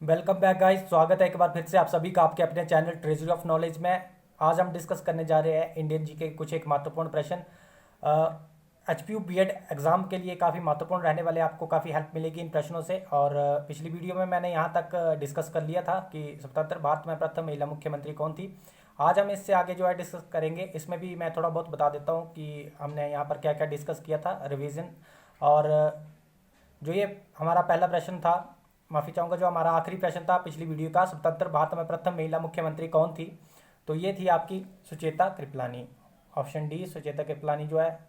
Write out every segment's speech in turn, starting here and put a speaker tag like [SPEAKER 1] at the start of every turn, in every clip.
[SPEAKER 1] Welcome back guys. स्वागत है एक बार फिर से आप सभी का आपके अपने चैनल ट्रेजरी ऑफ नॉलेज में। आज हम डिस्कस करने जा रहे हैं इंडियन जी के कुछ एक महत्वपूर्ण प्रश्न। H P U B Ed exam के लिए काफ़ी महत्वपूर्ण रहने वाले, आपको काफ़ी हेल्प मिलेगी इन प्रश्नों से। और पिछली वीडियो में मैंने यहाँ तक डिस्कस कर लिया था कि स्वतंत्र भारत में प्रथम महिला मुख्यमंत्री कौन थी। आज हम इससे आगे जो है डिस्कस करेंगे। इसमें भी मैं थोड़ा बहुत बता देता हूँ कि हमने यहाँ पर क्या क्या डिस्कस किया था, रिवीजन। और जो ये हमारा पहला प्रश्न था, माफ़ी चाहूँगा, जो हमारा आखिरी प्रश्न था पिछली वीडियो का, स्वतंत्र भारत में प्रथम महिला मुख्यमंत्री कौन थी, तो ये थी आपकी सुचेता कृपलानी। ऑप्शन डी सुचेता कृपलानी जो है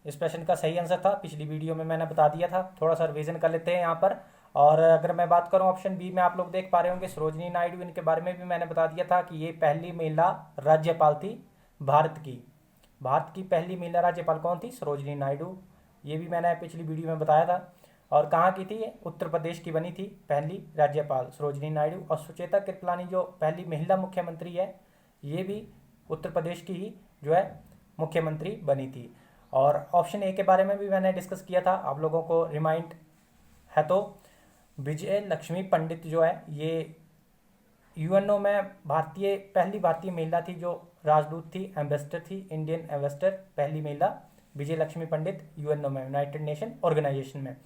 [SPEAKER 1] इस प्रश्न का सही आंसर था। पिछली वीडियो में मैंने बता दिया था। थोड़ा सा रिवीजन कर लेते हैं यहाँ पर। और अगर मैं बात करूँ ऑप्शन बी में, आप लोग देख पा रहे होंगे सरोजिनी नायडू, इनके बारे में भी मैंने बता दिया था कि ये पहली महिला राज्यपाल थी भारत की। भारत की पहली महिला राज्यपाल कौन थी? सरोजिनी नायडू। ये भी मैंने पिछली वीडियो में बताया था। और कहाँ की थी ये? उत्तर प्रदेश की बनी थी पहली राज्यपाल सरोजिनी नायडू। और सुचेता कृपलानी जो पहली महिला मुख्यमंत्री है, ये भी उत्तर प्रदेश की ही जो है मुख्यमंत्री बनी थी। और ऑप्शन ए के बारे में भी मैंने डिस्कस किया था, आप लोगों को रिमाइंड है तो। विजय लक्ष्मी पंडित जो है ये यूएनओ में पहली भारतीय महिला थी जो राजदूत थी, एम्बेसडर थी, इंडियन एम्बेसडर पहली महिला विजय लक्ष्मी पंडित यूएनओ में, यूनाइटेड नेशन ऑर्गेनाइजेशन में।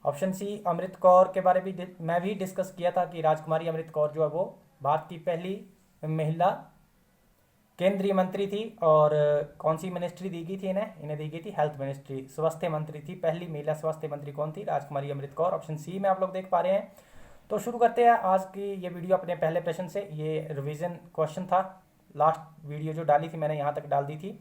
[SPEAKER 1] ऑप्शन सी अमृत कौर के बारे में मैं भी डिस्कस किया था कि राजकुमारी अमृत कौर जो है वो भारत की पहली महिला केंद्रीय मंत्री थी। और कौन सी मिनिस्ट्री दी गई थी इन्हें दी गई थी हेल्थ मिनिस्ट्री, स्वास्थ्य मंत्री थी। पहली महिला स्वास्थ्य मंत्री कौन थी? राजकुमारी अमृत कौर। ऑप्शन सी में आप लोग देख पा रहे हैं। तो शुरू करते हैं आज की ये वीडियो अपने पहले प्रश्न से। ये रिवीजन क्वेश्चन था, लास्ट वीडियो जो डाली थी मैंने यहाँ तक डाल दी थी।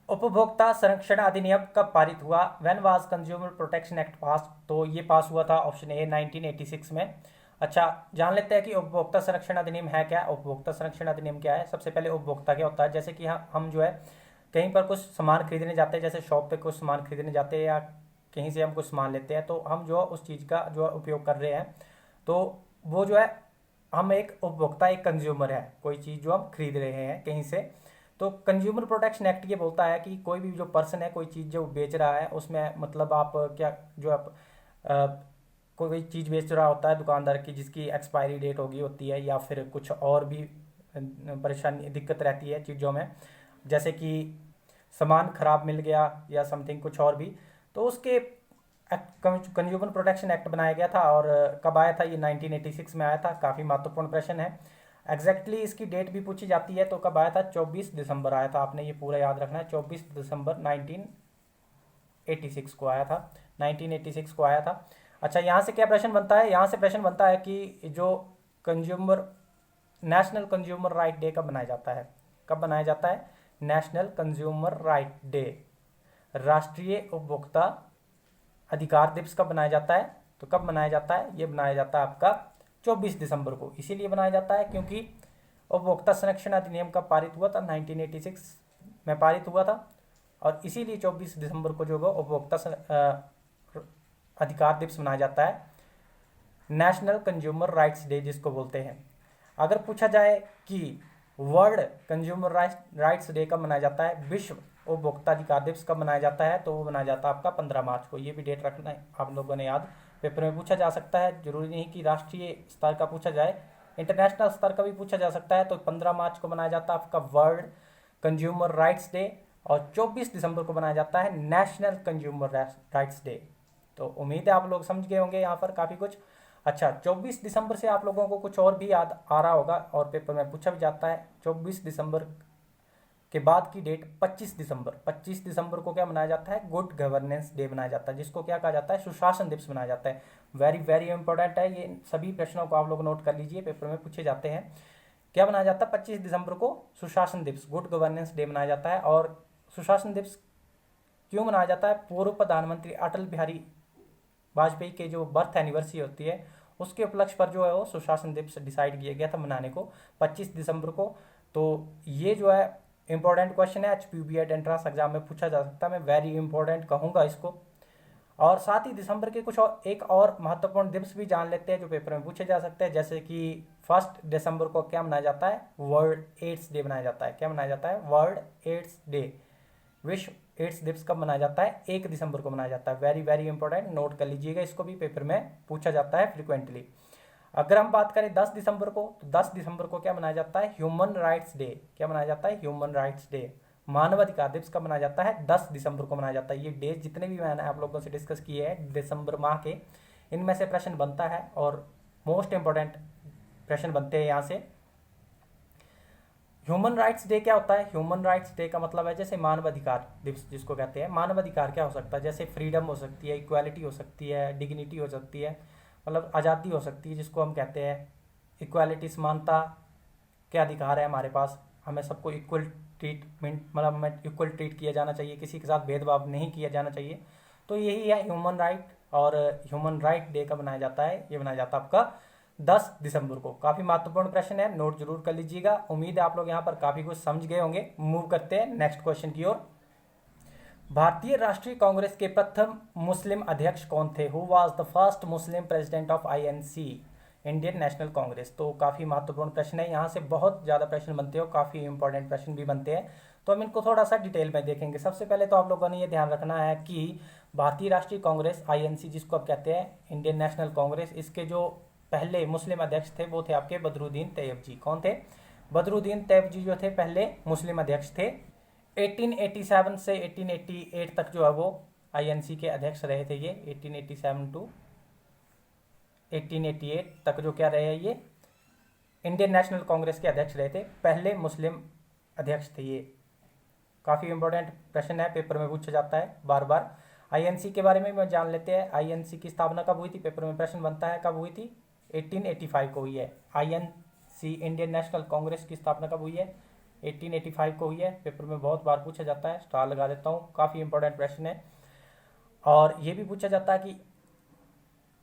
[SPEAKER 1] उपभोक्ता संरक्षण अधिनियम कब पारित हुआ? When was consumer protection act पास? तो ये पास हुआ था ऑप्शन ए 1986 में। अच्छा, जान लेते हैं कि उपभोक्ता संरक्षण अधिनियम है क्या। उपभोक्ता संरक्षण अधिनियम क्या है? सबसे पहले उपभोक्ता क्या होता है? जैसे कि हम जो है कहीं पर कुछ सामान खरीदने जाते हैं, जैसे शॉप पे कुछ सामान खरीदने जाते हैं या कहीं से हम कुछ सामान लेते हैं, तो हम जो उस चीज़ का जो उपयोग कर रहे हैं, तो वो जो है हम एक उपभोक्ता, एक कंज्यूमर है, कोई चीज़ जो हम खरीद रहे हैं कहीं से। तो कंज्यूमर प्रोटेक्शन एक्ट ये बोलता है कि कोई भी जो पर्सन है, कोई चीज़ जो बेच रहा है, उसमें मतलब आप क्या जो आप कोई चीज़ बेच रहा होता है दुकानदार की, जिसकी एक्सपायरी डेट होगी होती है, या फिर कुछ और भी परेशानी दिक्कत रहती है चीज़ों में, जैसे कि सामान खराब मिल गया या समथिंग कुछ और भी, तो उसके कंज्यूमर प्रोटेक्शन एक्ट बनाया गया था। और कब आया था? ये 1986 में आया था। काफ़ी महत्वपूर्ण प्रश्न है। एग्जैक्टली इसकी डेट भी पूछी जाती है, तो कब आया था? 24 दिसंबर आया था। आपने ये पूरा याद रखना है, 24 दिसंबर 1986 को आया था। 1986 को आया था। अच्छा, यहाँ से क्या प्रश्न बनता है? यहाँ से प्रश्न बनता है कि जो consumer national consumer right day कब बनाया जाता है? कब बनाया जाता है नेशनल कंज्यूमर राइट डे? राष्ट्रीय उपभोक्ता अधिकार दिवस कब बनाया जाता है? तो कब बनाया जाता है? ये बनाया जाता है आपका 24 दिसंबर को। इसीलिए बनाया जाता है क्योंकि उपभोक्ता संरक्षण अधिनियम कब पारित हुआ था? 1986 में पारित हुआ था। और इसीलिए 24 दिसंबर को जो है उपभोक्ता अधिकार दिवस मनाया जाता है, नेशनल कंज्यूमर राइट्स डे जिसको बोलते हैं। अगर पूछा जाए कि वर्ल्ड कंज्यूमर राइट्स डे कब मनाया जाता है, विश्व उपभोक्ता अधिकार दिवस कब मनाया जाता है, तो वो मनाया जाता है आपका 15 मार्च को। ये भी डेट रखना है आप लोगों ने याद, पेपर में पूछा जा सकता है। जरूरी नहीं कि राष्ट्रीय स्तर का पूछा जाए, इंटरनेशनल स्तर का भी पूछा जा सकता है। तो 15 मार्च को मनाया जाता है आपका वर्ल्ड कंज्यूमर राइट्स डे, और 24 दिसंबर को मनाया जाता है नेशनल कंज्यूमर राइट्स डे। तो उम्मीद है आप लोग समझ गए होंगे यहाँ पर काफ़ी कुछ। अच्छा, 24 दिसंबर से आप लोगों को कुछ और भी याद आ रहा होगा और पेपर में पूछा भी जाता है। 24 दिसंबर के बाद की डेट 25 दिसंबर, 25 दिसंबर को क्या मनाया जाता है? गुड गवर्नेंस डे मनाया जाता है, जिसको क्या कहा जाता है? सुशासन दिवस मनाया जाता है। वेरी वेरी इंपॉर्टेंट है, ये सभी प्रश्नों को आप लोग नोट कर लीजिए, पेपर में पूछे जाते हैं। क्या मनाया जाता है 25 दिसंबर को? सुशासन दिवस, गुड गवर्नेंस डे मनाया जाता है। और सुशासन दिवस क्यों मनाया जाता है? पूर्व प्रधानमंत्री अटल बिहारी वाजपेयी के जो बर्थ एनिवर्सरी होती है, उसके उपलक्ष्य पर जो है वो सुशासन दिवस डिसाइड किया गया था मनाने को 25 दिसंबर को। तो ये जो है इंपॉर्टेंट क्वेश्चन है, HPBED एंट्रेंस एग्जाम में पूछा जा सकता है, मैं वेरी इंपॉर्टेंट कहूँगा इसको। और साथ ही दिसंबर के कुछ और एक और महत्वपूर्ण दिवस भी जान लेते हैं जो पेपर में पूछे जा सकते हैं, जैसे कि 1 दिसंबर को क्या मनाया जाता है? वर्ल्ड एड्स डे मनाया जाता है। क्या मनाया जाता है? वर्ल्ड एड्स डे, विश्व एड्स दिवस कब मनाया जाता है? 1 दिसंबर को मनाया जाता है। वेरी वेरी इंपॉर्टेंट, नोट कर लीजिएगा, इसको भी पेपर में पूछा जाता है फ्रिक्वेंटली। अगर हम बात करें 10 दिसंबर को, तो 10 दिसंबर को क्या मनाया जाता है? Human rights day. क्या मनाया जाता है? Human rights day. मानवाधिकार दिवस कब मनाया जाता है? 10 दिसंबर को मनाया जाता है। ये डेज जितने भी मैंने आप लोगों से डिस्कस किए हैं दिसंबर माह के, इनमें से प्रश्न बनता है और मोस्ट इंपॉर्टेंट प्रश्न बनते हैं यहाँ से। ह्यूमन राइट्स डे क्या होता है? ह्यूमन राइट्स डे का मतलब है जैसे मानवाधिकार दिवस जिसको कहते हैं। मानवाधिकार क्या हो सकता है? जैसे फ्रीडम हो सकती है, इक्वालिटी हो सकती है, डिग्निटी हो सकती है, मतलब आज़ादी हो सकती है जिसको हम कहते हैं इक्वालिटी, समानता के अधिकार है हमारे पास, हमें सबको इक्वल ट्रीटमेंट, मतलब हमें इक्वल ट्रीट किया जाना चाहिए, किसी के साथ भेदभाव नहीं किया जाना चाहिए। तो यही है ह्यूमन राइट। और ह्यूमन राइट डे का मनाया जाता है, ये मनाया जाता है आपका 10 दिसंबर को। काफ़ी महत्वपूर्ण प्रश्न है, नोट जरूर कर लीजिएगा। उम्मीद है आप लोग यहाँ पर काफ़ी कुछ समझ गए होंगे। मूव करते हैं नेक्स्ट क्वेश्चन की ओर। भारतीय राष्ट्रीय कांग्रेस के प्रथम मुस्लिम अध्यक्ष कौन थे? Who was the first Muslim president of INC, Indian national Congress? तो काफ़ी महत्वपूर्ण प्रश्न है, यहाँ से बहुत ज़्यादा प्रश्न बनते हो, काफ़ी इंपॉर्टेंट प्रश्न भी बनते हैं। तो हम इनको थोड़ा सा डिटेल में देखेंगे। सबसे पहले तो आप लोगों ने ये ध्यान रखना है कि भारतीय राष्ट्रीय कांग्रेस आईएनसी जिसको आप कहते हैं इंडियन नेशनल कांग्रेस, इसके जो पहले मुस्लिम अध्यक्ष थे वो थे आपके बदरुद्दीन तैयब जी। कौन थे? बदरुद्दीन तैयब जी जो थे पहले मुस्लिम अध्यक्ष थे। 1887 से 1888 तक जो है वो आईएनसी के अध्यक्ष रहे थे। ये 1887 टू 1888 तक जो क्या रहे, ये इंडियन नेशनल कांग्रेस के अध्यक्ष रहे थे, पहले मुस्लिम अध्यक्ष थे ये। काफ़ी इंपॉर्टेंट प्रश्न है, पेपर में पूछा जाता है बार बार। आईएनसी के बारे में भी जान लेते हैं। आईएनसी की स्थापना कब हुई थी? पेपर में प्रश्न बनता है कब हुई थी? 1885 को हुई है। आईएनसी इंडियन नेशनल कांग्रेस की स्थापना कब हुई है? 1885 को हुई है। पेपर में बहुत बार पूछा जाता है, स्टार लगा देता हूँ, काफ़ी इंपॉर्टेंट प्रश्न है। और ये भी पूछा जाता है कि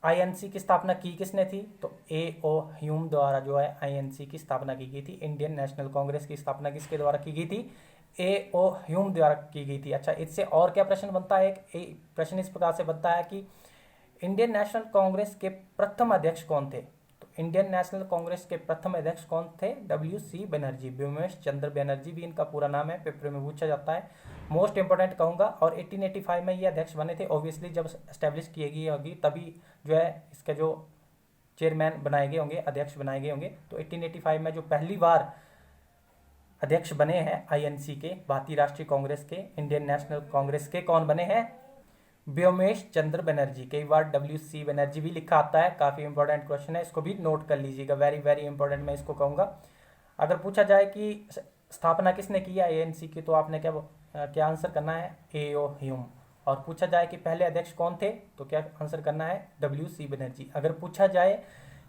[SPEAKER 1] आईएनसी की स्थापना की किसने थी? तो ए.ओ. ह्यूम द्वारा जो है आईएनसी की स्थापना की गई थी। इंडियन नेशनल कांग्रेस की स्थापना किसके द्वारा की गई थी? ए.ओ. ह्यूम द्वारा की गई थी। अच्छा, इससे और क्या प्रश्न बनता है? एक प्रश्न इस प्रकार से बनता है कि इंडियन नेशनल कांग्रेस के प्रथम अध्यक्ष कौन थे? तो इंडियन नेशनल कांग्रेस के प्रथम अध्यक्ष कौन थे? W.C. बनर्जी, व्योमेश चंद्र बनर्जी भी इनका पूरा नाम है, पेपर में पूछा जाता है, मोस्ट इंपोर्टेंट कहूँगा। और 1885 में ये अध्यक्ष बने थे। ऑब्वियसली जब एस्टेब्लिश की गई होगी तभी जो है इसके जो चेयरमैन बनाए गए होंगे, अध्यक्ष बनाए गए होंगे। तो 1885 में जो पहली बार अध्यक्ष बने हैं आईएनसी के, भारतीय राष्ट्रीय कांग्रेस के, इंडियन नेशनल कांग्रेस के, कौन बने हैं? व्योमेश चंद्र बनर्जी। कई बार W.C. बनर्जी भी लिखा आता है। काफ़ी इंपॉर्टेंट क्वेश्चन है, इसको भी नोट कर लीजिएगा, वेरी वेरी इंपॉर्टेंट मैं इसको कहूँगा। अगर पूछा जाए कि स्थापना किसने की है आईएनसी की, तो आपने क्या आंसर करना है? ए.ओ. ह्यूम। और पूछा जाए कि पहले अध्यक्ष कौन थे, तो क्या आंसर करना है? W.C. बनर्जी। अगर पूछा जाए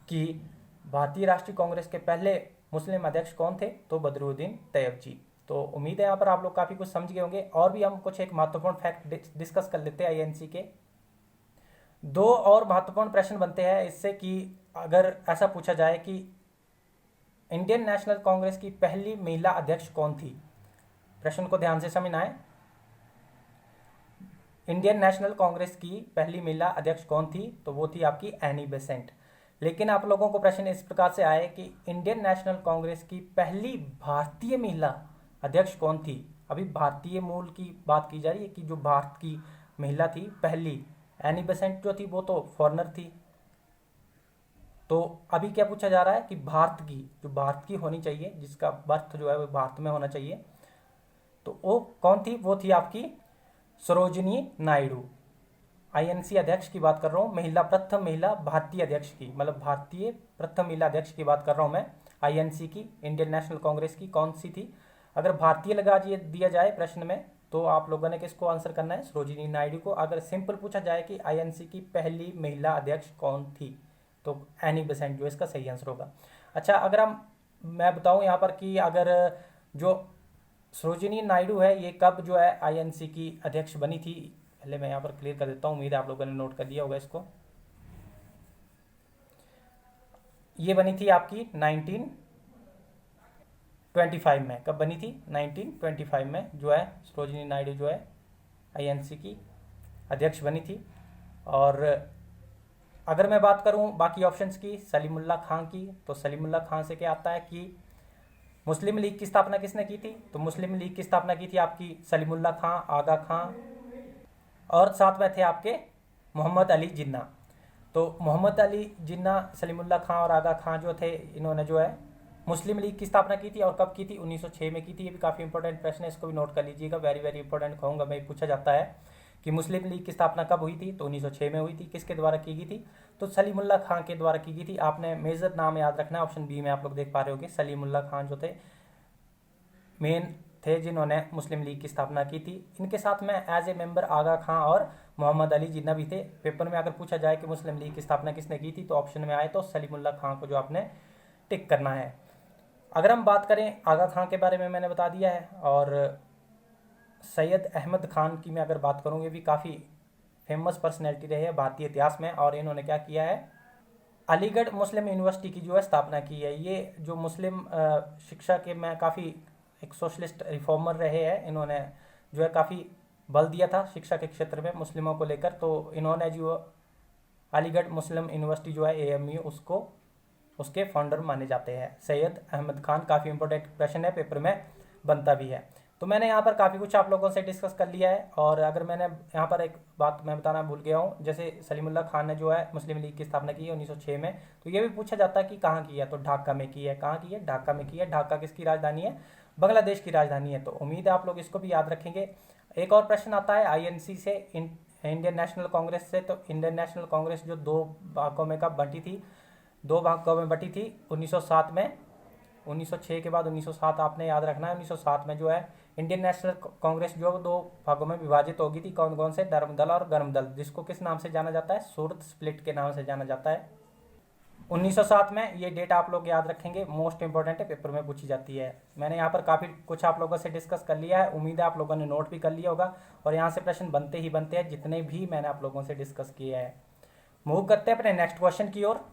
[SPEAKER 1] कि भारतीय राष्ट्रीय कांग्रेस के पहले मुस्लिम अध्यक्ष कौन थे, तो बदरुद्दीन तैयब जी। तो उम्मीद है यहाँ पर आप लोग काफ़ी कुछ समझ गए होंगे। और भी हम कुछ एक महत्वपूर्ण फैक्ट डिस्कस कर लेते हैं आईएनसी के। दो और महत्वपूर्ण प्रश्न बनते हैं इससे कि अगर ऐसा पूछा जाए कि इंडियन नेशनल कांग्रेस की पहली महिला अध्यक्ष कौन थी? प्रश्न को ध्यान से समझना है। इंडियन नेशनल कांग्रेस की पहली महिला अध्यक्ष कौन थी? तो वो थी आपकी एनी बेसेंट। लेकिन आप लोगों को प्रश्न इस प्रकार से आए कि इंडियन नेशनल कांग्रेस की पहली भारतीय महिला अध्यक्ष कौन थी? अभी भारतीय मूल की बात की जा रही है कि जो भारत की महिला थी पहली, एनी बेसेंट जो थी वो तो फॉरेनर थी। तो अभी क्या पूछा जा रहा है कि भारत की, जो भारत की होनी चाहिए, जिसका बर्थ जो है वो भारत में होना चाहिए, तो वो कौन थी? वो थी आपकी सरोजिनी नायडू। आईएनसी अध्यक्ष की बात कर रहा हूँ, महिला, प्रथम महिला भारतीय अध्यक्ष की, मतलब भारतीय प्रथम महिला अध्यक्ष की बात कर रहा हूँ मैं। आईएनसी की, इंडियन नेशनल कांग्रेस की कौन सी थी? अगर भारतीय लगा दिया जाए प्रश्न में, तो आप लोगों ने किसको आंसर करना है? सरोजिनी नायडू को। अगर सिंपल पूछा जाए कि आईएनसी की पहली महिला अध्यक्ष कौन थी, तो एनी बेसेंट जो इसका सही आंसर होगा। अच्छा, अगर मैं बताऊं यहाँ पर कि अगर जो सरोजिनी नायडू है ये कब जो है आईएनसी की अध्यक्ष बनी थी, पहले मैं यहाँ पर क्लियर कर देता हूँ, उम्मीद है आप लोगों ने नोट कर दिया होगा इसको। ये बनी थी आपकी 1925 में। कब बनी थी? 1925 में जो है सरोजिनी नायडू जो है आईएनसी की अध्यक्ष बनी थी। और अगर मैं बात करूं बाकी ऑप्शंस की, सलीमुल्लाह खां की, तो सलीमुल्लाह खां से क्या आता है कि मुस्लिम लीग की स्थापना किसने की थी? तो मुस्लिम लीग की स्थापना की थी आपकी सलीमुल्लाह खां, आगा खां और साथ में थे आपके मोहम्मद अली जिन्ना। तो मोहम्मद अली जिन्ना, सलीमुल्लाह खां और आगा खां जो थे, इन्होंने जो है मुस्लिम लीग की स्थापना की थी। और कब की थी? 1906 में की थी। ये भी काफ़ी इंपॉर्टेंट प्रश्न है, इसको भी नोट कर लीजिएगा, वेरी वेरी इंपॉर्टेंट कहूँगा मैं। पूछा जाता है कि मुस्लिम लीग की स्थापना कब हुई थी? तो 1906 में हुई थी। किसके द्वारा की गई थी? तो सलीमुल्लाह खां के द्वारा की गई थी। आपने मेजर नाम याद रखना है, ऑप्शन बी में आप लोग देख पा रहे होंगे, सलीमुल्लाह खां जो थे मेन थे जिन्होंने मुस्लिम लीग की स्थापना की थी। इनके साथ में एज ए मेंबर आगा खां और मोहम्मद अली जिन्ना भी थे। पेपर में अगर पूछा जाए कि मुस्लिम लीग की स्थापना किसने की थी, तो ऑप्शन में आए तो सलीमुल्लाह खां को जो आपने टिक करना है। अगर हम बात करें आगा खां के बारे में, मैंने बता दिया है। और सैयद अहमद खान की मैं अगर बात करूँ, ये भी काफ़ी फेमस पर्सनैलिटी रहे हैं भारतीय इतिहास में। और इन्होंने क्या किया है? अलीगढ़ मुस्लिम यूनिवर्सिटी की जो है स्थापना की है। ये जो मुस्लिम शिक्षा के में काफ़ी एक सोशलिस्ट रिफॉर्मर रहे हैं, इन्होंने जो है काफ़ी बल दिया था शिक्षा के क्षेत्र में मुस्लिमों को लेकर। तो इन्होंने जो अलीगढ़ मुस्लिम यूनिवर्सिटी जो है AMU, उसको उसके फाउंडर माने जाते हैं सैयद अहमद खान। काफ़ी इंपॉर्टेंट क्वेश्चन है, पेपर में बनता भी है। तो मैंने यहाँ पर काफ़ी कुछ आप लोगों से डिस्कस कर लिया है। और अगर मैंने यहाँ पर एक बात मैं बताना भूल गया हूँ, जैसे सलीमुल्लाह खान ने जो है मुस्लिम लीग की स्थापना की है 1906 में। तो ये भी पूछा जाता है कि कहाँ की है, तो ढाका में की है। कहाँ की है? ढाका में की है। ढाका किसकी राजधानी है? बांग्लादेश की राजधानी है। तो उम्मीद है आप लोग इसको भी याद रखेंगे। एक और प्रश्न आता है INC से, इंडियन नेशनल कांग्रेस से। तो इंडियन नेशनल कांग्रेस जो दो भागों में कब बंटी थी? दो भागों में बटी थी 1907 में। 1906 के बाद 1907 आपने याद रखना है। 1907 में जो है इंडियन नेशनल कांग्रेस जो दो भागों में विभाजित होगी थी। कौन कौन से? धर्म दल और गर्म दल, जिसको किस नाम से जाना जाता है? सूरत स्प्लिट के नाम से जाना जाता है। 1907 में, ये डेट आप लोग याद रखेंगे, मोस्ट इंपॉर्टेंट है, पेपर में पूछी जाती है। मैंने यहाँ पर काफ़ी कुछ आप लोगों से डिस्कस कर लिया है, उम्मीद है आप लोगों ने नोट भी कर लिया होगा। और यहाँ से प्रश्न बनते ही बनते हैं, जितने भी मैंने आप लोगों से डिस्कस किए हैं। मूव करते हैं अपने नेक्स्ट क्वेश्चन की ओर।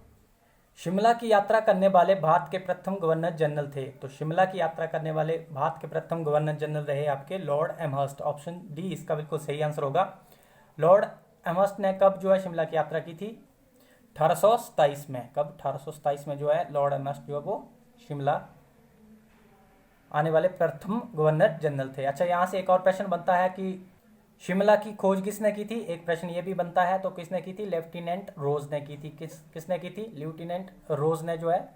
[SPEAKER 1] शिमला की यात्रा करने वाले भारत के प्रथम गवर्नर जनरल थे। तो शिमला की यात्रा करने वाले भारत के प्रथम गवर्नर जनरल रहे आपके लॉर्ड एमहर्स्ट। ऑप्शन डी इसका बिल्कुल सही आंसर होगा। लॉर्ड एमहर्स्ट ने कब जो है शिमला की यात्रा की थी? 1827 में। कब? 1827 में जो है लॉर्ड एमहर्स्ट जो है वो शिमला आने वाले प्रथम गवर्नर जनरल थे। अच्छा, यहाँ से एक और प्रश्न बनता है कि शिमला की खोज किसने की थी? एक प्रश्न ये भी बनता है। तो किसने की थी? लेफ्टिनेंट रोज ने की थी। किसने की थी? लेफ्टिनेंट रोज ने जो है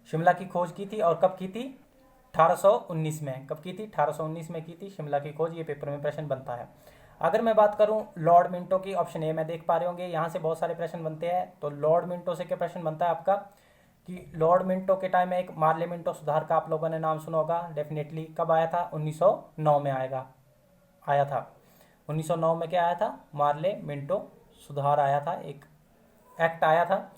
[SPEAKER 1] शिमला की खोज की थी। और कब की थी? 1819 में। कब की थी? 1819 में की थी शिमला की खोज। ये पेपर में प्रश्न बनता है। अगर मैं बात करूं लॉर्ड मिंटो की, ऑप्शन ए में देख पा रहे होंगे, यहाँ से बहुत सारे प्रश्न बनते हैं। तो लॉर्ड मिंटो से क्या प्रश्न बनता है आपका कि लॉर्ड मिंटो के टाइम में एक मार्ले मिंटो सुधार का आप लोगों ने नाम सुना होगा डेफिनेटली। कब आया था? 1909 में आया था। 1909 में क्या आया था? मार्ले मिंटो सुधार आया था, एक एक्ट आया था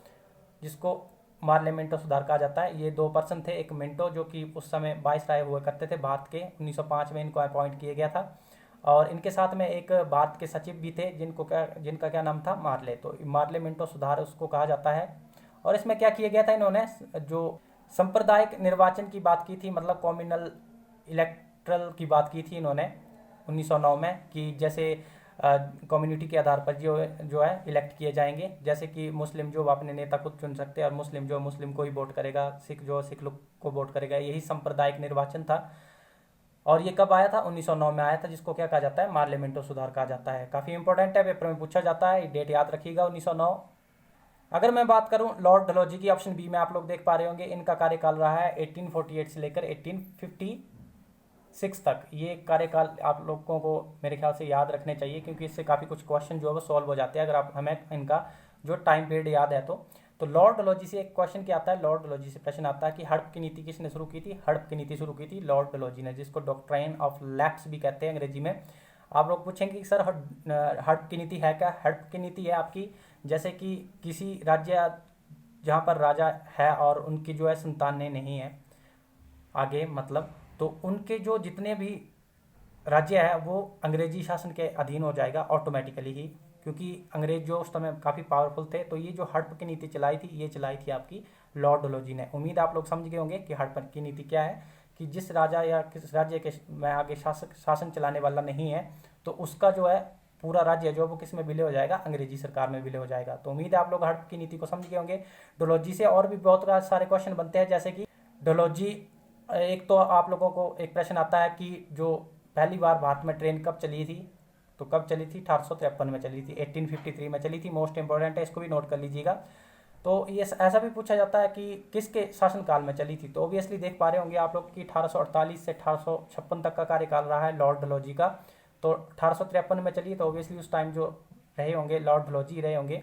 [SPEAKER 1] जिसको मार्ले मिंटो सुधार कहा जाता है। ये दो पर्सन थे, एक मिंटो जो कि उस समय वाइसराय हुआ करते थे भारत के। 1905 में इनको अपॉइंट किया गया था। और इनके साथ में एक भारत के सचिव भी थे जिनका क्या नाम था? मार्ले। तो मार्ले मिंटो सुधार उसको कहा जाता है। और इसमें क्या किया गया था? इन्होंने जो सांप्रदायिक निर्वाचन की बात की थी, मतलब कॉम्युनल इलेक्ट्रल की बात की थी इन्होंने 1909 में, कि जैसे कम्युनिटी के आधार पर जो है इलेक्ट किए जाएंगे। जैसे कि मुस्लिम जो अपने नेता खुद चुन सकते हैं और मुस्लिम जो मुस्लिम को ही वोट करेगा, सिख जो सिख लोग को वोट करेगा। यही सांप्रदायिक निर्वाचन था। और ये कब आया था? 1909 में आया था, जिसको क्या कहा जाता है? मार्ले मिंटो सुधार कहा जाता है। काफ़ी इंपॉर्टेंट है, पेपर में पूछा जाता है, डेट याद रखिएगा 1909। अगर मैं बात करूं लॉर्ड डलहौजी की, ऑप्शन बी में आप लोग देख पा रहे होंगे, इनका कार्यकाल रहा है 1848 से लेकर 1856 तक। ये कार्यकाल आप लोगों को मेरे ख्याल से याद रखने चाहिए, क्योंकि इससे काफ़ी कुछ क्वेश्चन जो है वो सॉल्व हो जाते हैं अगर आप हमें इनका जो टाइम पीरियड याद है तो लॉर्ड डलहौजी से एक क्वेश्चन क्या आता है? लॉर्ड डलहौजी से प्रश्न आता है कि हड़प की नीति किसने शुरू की थी? हड़प की नीति शुरू की थी लॉर्ड डलहौजी ने, जिसको डॉक्ट्राइन ऑफ लैप्स भी कहते हैं अंग्रेजी में। आप लोग पूछेंगे कि सर हड़प की नीति है क्या? हड़प की नीति है आपकी, जैसे कि किसी राज्य जहाँ पर राजा है और उनकी जो है संतानें नहीं है आगे, मतलब तो उनके जो जितने भी राज्य है वो अंग्रेजी शासन के अधीन हो जाएगा ऑटोमेटिकली ही, क्योंकि अंग्रेज जो उस समय काफ़ी पावरफुल थे। तो ये जो हड़प की नीति चलाई थी, ये चलाई थी आपकी लॉर्ड डलहौजी ने। उम्मीद आप लोग समझ गए होंगे कि हड़प की नीति क्या है, कि जिस राजा या किस राज्य के में आगे शासन चलाने वाला नहीं है, तो उसका जो है पूरा राज्य जो वो किस में विलय हो जाएगा? अंग्रेजी सरकार में विलय हो जाएगा। तो उम्मीद है आप लोग हड़प की नीति को समझ गए होंगे। डलहौजी से और भी बहुत सारे क्वेश्चन बनते हैं, जैसे कि डलहौजी एक तो आप लोगों को एक प्रश्न आता है कि जो पहली बार भारत में ट्रेन कब चली थी, तो कब चली थी, 1853 में चली थी, 1853 में चली थी। मोस्ट इंपॉर्टेंट है, इसको भी नोट कर लीजिएगा। तो ये ऐसा भी पूछा जाता है कि किसके शासनकाल में चली थी, तो ऑब्वियसली देख पा रहे होंगे आप लोग कि 1848 से 1856 तक का कार्यकाल रहा है लॉर्ड डलहौजी का। तो 1853 में चली, तो ऑब्वियसली उस टाइम जो रहे होंगे लॉर्ड डलहौजी रहे होंगे।